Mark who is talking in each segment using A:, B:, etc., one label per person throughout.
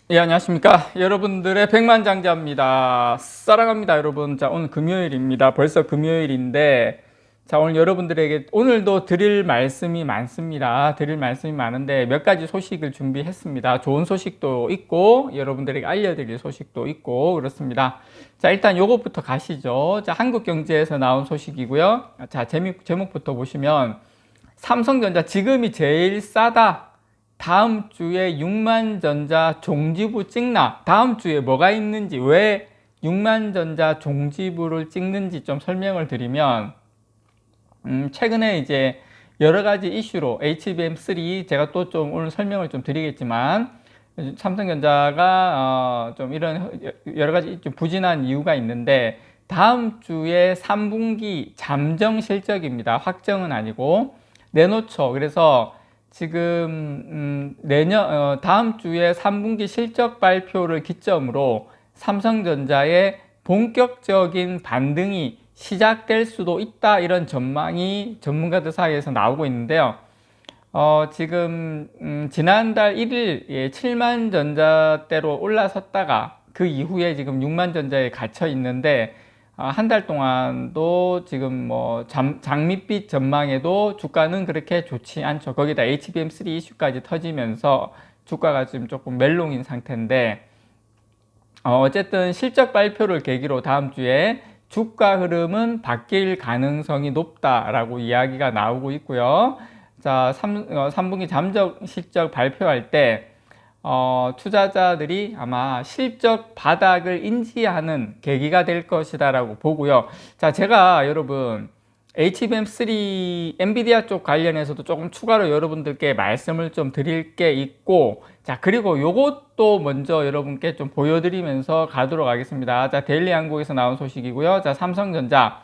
A: 예, 안녕하십니까. 여러분들의 백만장자입니다. 사랑합니다, 여러분. 자, 오늘 금요일입니다. 벌써 금요일인데, 자, 오늘 여러분들에게 오늘도 드릴 말씀이 많습니다. 드릴 말씀이 많은데 몇 가지 소식을 준비했습니다. 좋은 소식도 있고, 여러분들에게 알려드릴 소식도 있고, 그렇습니다. 자, 일단 요것부터 가시죠. 자, 한국경제에서 나온 소식이고요. 자, 제목부터 보시면, 삼성전자 지금이 제일 싸다. 다음 주에 6만전자 종지부 찍나? 다음 주에 뭐가 있는지, 왜 6만전자 종지부를 찍는지 좀 설명을 드리면, 최근에 이제 여러 가지 이슈로 HBM3 제가 또 좀 오늘 설명을 좀 드리겠지만, 삼성전자가 좀 이런 여러 가지 좀 부진한 이유가 있는데, 다음 주에 3분기 잠정 실적입니다. 확정은 아니고 내놓죠. 그래서 지금 다음 주에 3분기 실적 발표를 기점으로 삼성전자의 본격적인 반등이 시작될 수도 있다, 이런 전망이 전문가들 사이에서 나오고 있는데요. 지금 지난달 1일 7만 전자대로 올라섰다가 그 이후에 지금 6만 전자에 갇혀 있는데, 한 달 동안도 지금 뭐 장밋빛 전망에도 주가는 그렇게 좋지 않죠. 거기다 HBM3 이슈까지 터지면서 주가가 지금 조금 멜롱인 상태인데, 어쨌든 실적 발표를 계기로 다음 주에 주가 흐름은 바뀔 가능성이 높다라고 이야기가 나오고 있고요. 자, 3분기 잠정 실적 발표할 때 투자자들이 아마 실적 바닥을 인지하는 계기가 될 것이다 라고 보고요. 자, 제가 여러분 HBM3 엔비디아 쪽 관련해서도 조금 추가로 여러분들께 말씀을 좀 드릴 게 있고, 자, 그리고 요것도 먼저 여러분께 좀 보여드리면서 가도록 하겠습니다. 자, 데일리 한국에서 나온 소식이고요. 자, 삼성전자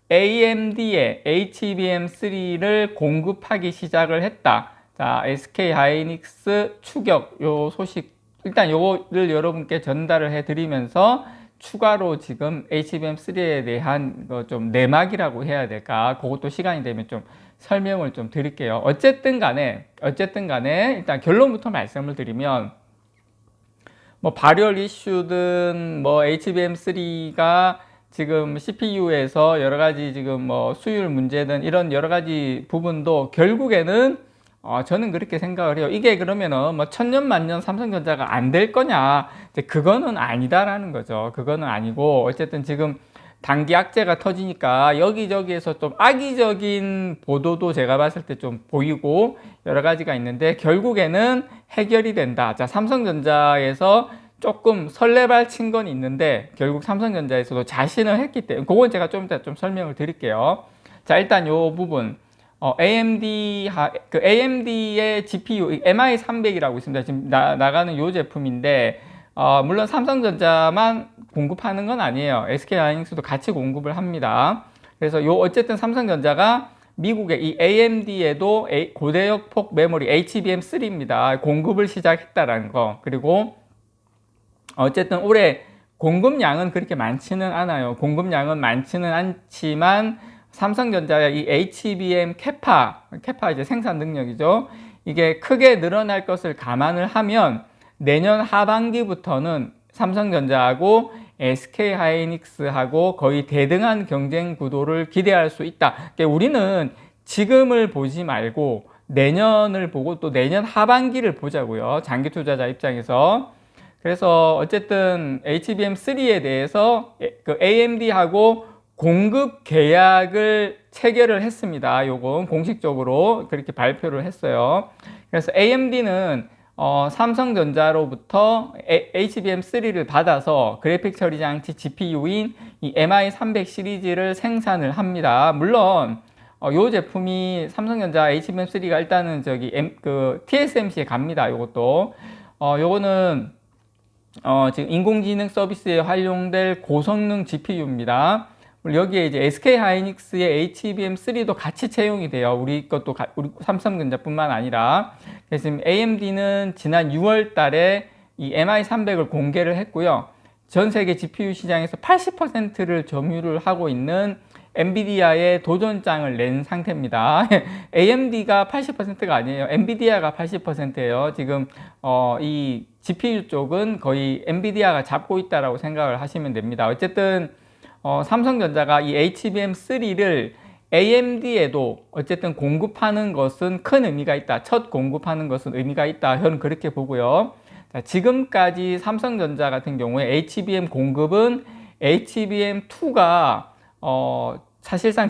A: AMD에 HBM3를 공급하기 시작을 했다. 자, SK 하이닉스 추격, 요 소식 일단 요거를 여러분께 전달을 해 드리면서 추가로 지금 HBM3에 대한 좀 내막이라고 해야 될까, 그것도 시간이 되면 좀 설명을 좀 드릴게요. 어쨌든 간에 일단 결론부터 말씀을 드리면, 뭐 발열 이슈든 뭐 HBM3가 지금 CPU에서 여러 가지 지금 뭐 수율 문제든 이런 여러 가지 부분도 결국에는 저는 그렇게 생각을 해요. 이게 그러면은 뭐 천년 만년 삼성전자가 안 될 거냐? 이제 그거는 아니다라는 거죠. 그거는 아니고, 어쨌든 지금 단기 악재가 터지니까 여기저기에서 좀 악의적인 보도도 제가 봤을 때 좀 보이고 여러 가지가 있는데, 결국에는 해결이 된다. 자, 삼성전자에서 조금 설레발 친 건 있는데 결국 삼성전자에서도 자신을 했기 때문에, 그건 제가 좀 이따 좀 설명을 드릴게요. 자, 일단 요 부분 AMD의 GPU MI300이라고 있습니다. 지금 나가는 요 제품인데, 물론 삼성전자만 공급하는 건 아니에요. SK하이닉스도 같이 공급을 합니다. 그래서 어쨌든 삼성전자가 미국의 이 AMD에도 고대역폭 메모리 HBM3입니다. 공급을 시작했다라는 거. 그리고 어쨌든 올해 공급량은 그렇게 많지는 않아요. 공급량은 많지는 않지만 삼성전자의 이 HBM 캐파 이제 생산 능력이죠. 이게 크게 늘어날 것을 감안을 하면 내년 하반기부터는 삼성전자하고 SK하이닉스하고 거의 대등한 경쟁 구도를 기대할 수 있다. 그러니까 우리는 지금을 보지 말고 내년을 보고 또 내년 하반기를 보자고요. 장기 투자자 입장에서. 그래서 어쨌든 HBM3에 대해서 그 AMD하고 공급 계약을 체결을 했습니다. 요건 공식적으로 그렇게 발표를 했어요. 그래서 AMD는 삼성전자로부터 HBM3를 받아서 그래픽 처리 장치 GPU인 이 MI300 시리즈를 생산을 합니다. 물론 요 제품이 삼성전자 HBM3가 일단은 TSMC에 갑니다. 요것도 요거는 지금 인공지능 서비스에 활용될 고성능 GPU입니다. 여기에 이제 SK하이닉스의 HBM3도 같이 채용이 돼요. 우리 삼성전자뿐만 아니라. 그래서 지금 AMD는 지난 6월 달에 이 MI300을 공개를 했고요. 전 세계 GPU 시장에서 80%를 점유를 하고 있는 엔비디아의 도전장을 낸 상태입니다. AMD가 80%가 아니에요. 엔비디아가 80%예요. 지금 이 GPU 쪽은 거의 엔비디아가 잡고 있다라고 생각을 하시면 됩니다. 어쨌든 삼성전자가 이 HBM3를 AMD에도 어쨌든 공급하는 것은 큰 의미가 있다. 첫 공급하는 것은 의미가 있다. 저는 그렇게 보고요. 자, 지금까지 삼성전자 같은 경우에 HBM 공급은 HBM2가 사실상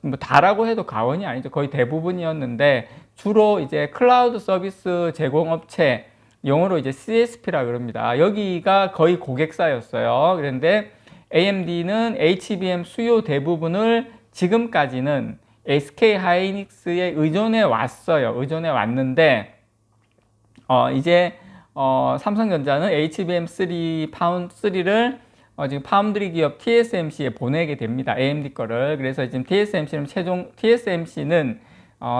A: 뭐 다라고 해도 과언이 아니죠. 거의 대부분이었는데 주로 이제 클라우드 서비스 제공업체, 영어로 이제 CSP라 그럽니다. 여기가 거의 고객사였어요. 그런데 AMD는 HBM 수요 대부분을 지금까지는 SK 하이닉스에 의존해 왔어요. 의존해 왔는데 이제 삼성전자는 HBM3를 지금 파운드리 기업 TSMC에 보내게 됩니다. AMD 거를. 그래서 지금 TSMC는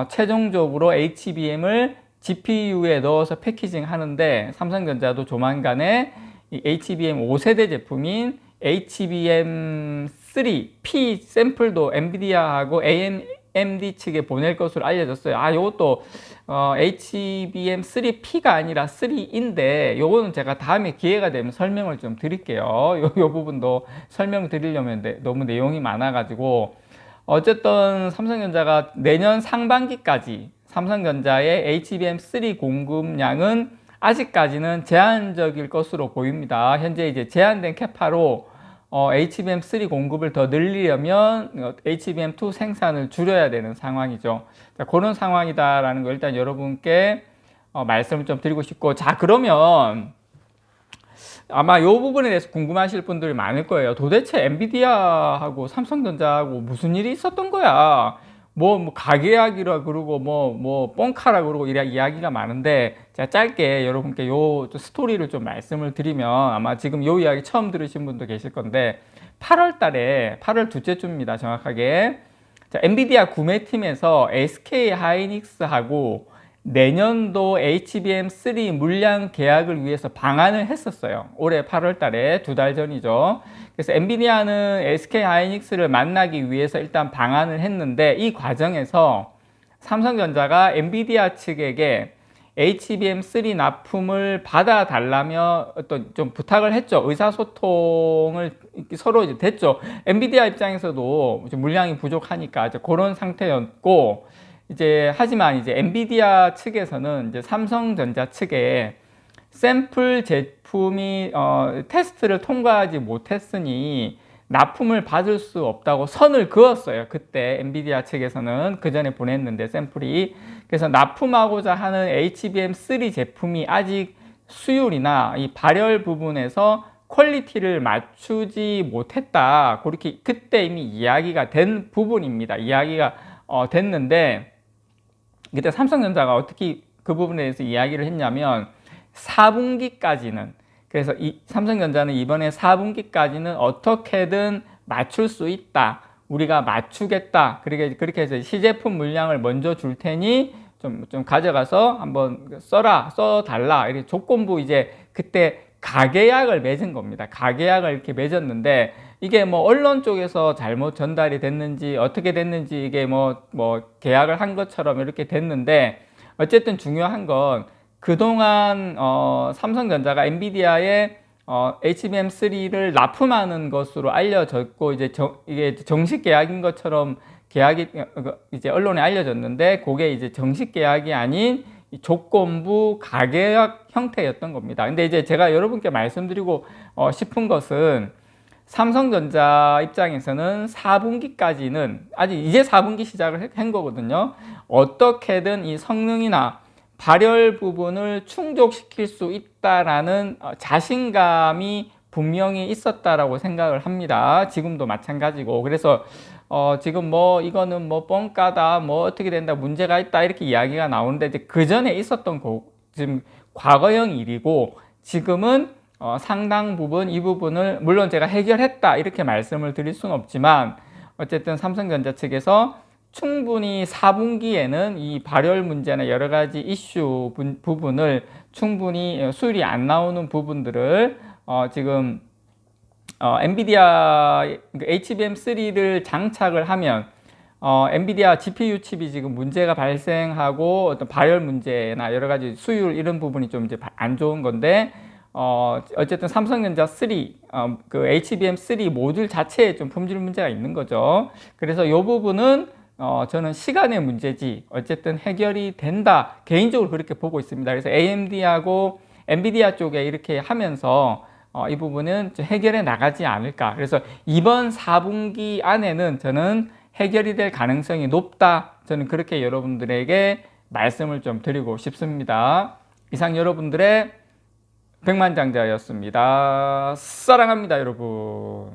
A: 최종적으로 HBM을 GPU에 넣어서 패키징 하는데, 삼성전자도 조만간에 이 HBM 5세대 제품인 HBM3P 샘플도 엔비디아하고 AMD 측에 보낼 것으로 알려졌어요. 이것도 HBM3P가 아니라 3인데 요거는 제가 다음에 기회가 되면 설명을 좀 드릴게요. 요 부분도 설명드리려면 너무 내용이 많아가지고, 어쨌든 삼성전자가 내년 상반기까지 삼성전자의 HBM3 공급량은 아직까지는 제한적일 것으로 보입니다. 현재 이제 제한된 캐파로 HBM3 공급을 더 늘리려면 HBM2 생산을 줄여야 되는 상황이죠. 자, 그런 상황이다라는 걸 일단 여러분께 말씀을 좀 드리고 싶고, 자, 그러면 아마 이 부분에 대해서 궁금하실 분들이 많을 거예요. 도대체 엔비디아하고 삼성전자하고 무슨 일이 있었던 거야? 뭐 가계약이라 그러고 뭐 뻥카라 그러고 이야기가 많은데, 제가 짧게 여러분께 요 스토리를 좀 말씀을 드리면, 아마 지금 요 이야기 처음 들으신 분도 계실 건데, 8월 달에 8월 둘째 주입니다. 정확하게. 자, 엔비디아 구매팀에서 SK 하이닉스하고 내년도 HBM3 물량 계약을 위해서 방한을 했었어요. 올해 8월 달에 2달 전이죠. 그래서 엔비디아는 SK 하이닉스를 만나기 위해서 일단 방한을 했는데, 이 과정에서 삼성전자가 엔비디아 측에게 HBM3 납품을 받아달라며 어떤 좀 부탁을 했죠. 의사소통을 서로 이제 됐죠. 엔비디아 입장에서도 물량이 부족하니까 이제 그런 상태였고, 하지만 엔비디아 측에서는 삼성전자 측에 샘플 제품이 테스트를 통과하지 못했으니 납품을 받을 수 없다고 선을 그었어요. 그때 엔비디아 측에서는 그 전에 보냈는데 샘플이. 그래서 납품하고자 하는 HBM3 제품이 아직 수율이나 이 발열 부분에서 퀄리티를 맞추지 못했다. 그렇게 그때 이미 이야기가 된 부분입니다. 이야기가 됐는데, 그때 삼성전자가 어떻게 그 부분에 대해서 이야기를 했냐면, 4분기까지는, 그래서 삼성전자는 이번에 4분기까지는 어떻게든 맞출 수 있다. 우리가 맞추겠다. 그렇게 해서 시제품 물량을 먼저 줄 테니 좀 가져가서 한번 써달라. 이렇게 조건부 그때 가계약을 맺은 겁니다. 가계약을 이렇게 맺었는데, 이게 언론 쪽에서 잘못 전달이 됐는지 어떻게 됐는지, 이게 계약을 한 것처럼 이렇게 됐는데, 어쨌든 중요한 건 그동안 삼성전자가 엔비디아에 HBM3를 납품하는 것으로 알려졌고, 이게 정식 계약인 것처럼 계약이 언론에 알려졌는데, 그게 정식 계약이 아닌 조건부 가계약 형태였던 겁니다. 근데 제가 여러분께 말씀드리고 싶은 것은, 삼성전자 입장에서는 4분기까지는 아직 이제 4분기 시작을 한 거거든요. 어떻게든 이 성능이나 발열 부분을 충족시킬 수 있다라는 자신감이 분명히 있었다라고 생각을 합니다. 지금도 마찬가지고. 그래서 지금 이거는 뻥까다, 어떻게 된다, 문제가 있다, 이렇게 이야기가 나오는데, 그 전에 있었던 지금 과거형 일이고, 지금은 상당 부분 이 부분을 물론 제가 해결했다 이렇게 말씀을 드릴 수는 없지만, 어쨌든 삼성전자 측에서 충분히 4분기에는 이 발열 문제나 여러 가지 이슈 부분을 충분히 수율이 안 나오는 부분들을 지금 엔비디아 HBM3를 장착을 하면 엔비디아 GPU 칩이 지금 문제가 발생하고 어떤 발열 문제나 여러 가지 수율 이런 부분이 좀 이제 안 좋은 건데 어쨌든 삼성전자 3, 그 HBM3 모듈 자체에 좀 품질 문제가 있는 거죠. 그래서 이 부분은 저는 시간의 문제지 어쨌든 해결이 된다. 개인적으로 그렇게 보고 있습니다. 그래서 AMD하고 엔비디아 쪽에 이렇게 하면서 이 부분은 좀 해결해 나가지 않을까. 그래서 이번 4분기 안에는 저는 해결이 될 가능성이 높다. 저는 그렇게 여러분들에게 말씀을 좀 드리고 싶습니다. 이상 여러분들의 백만장자였습니다. 사랑합니다, 여러분.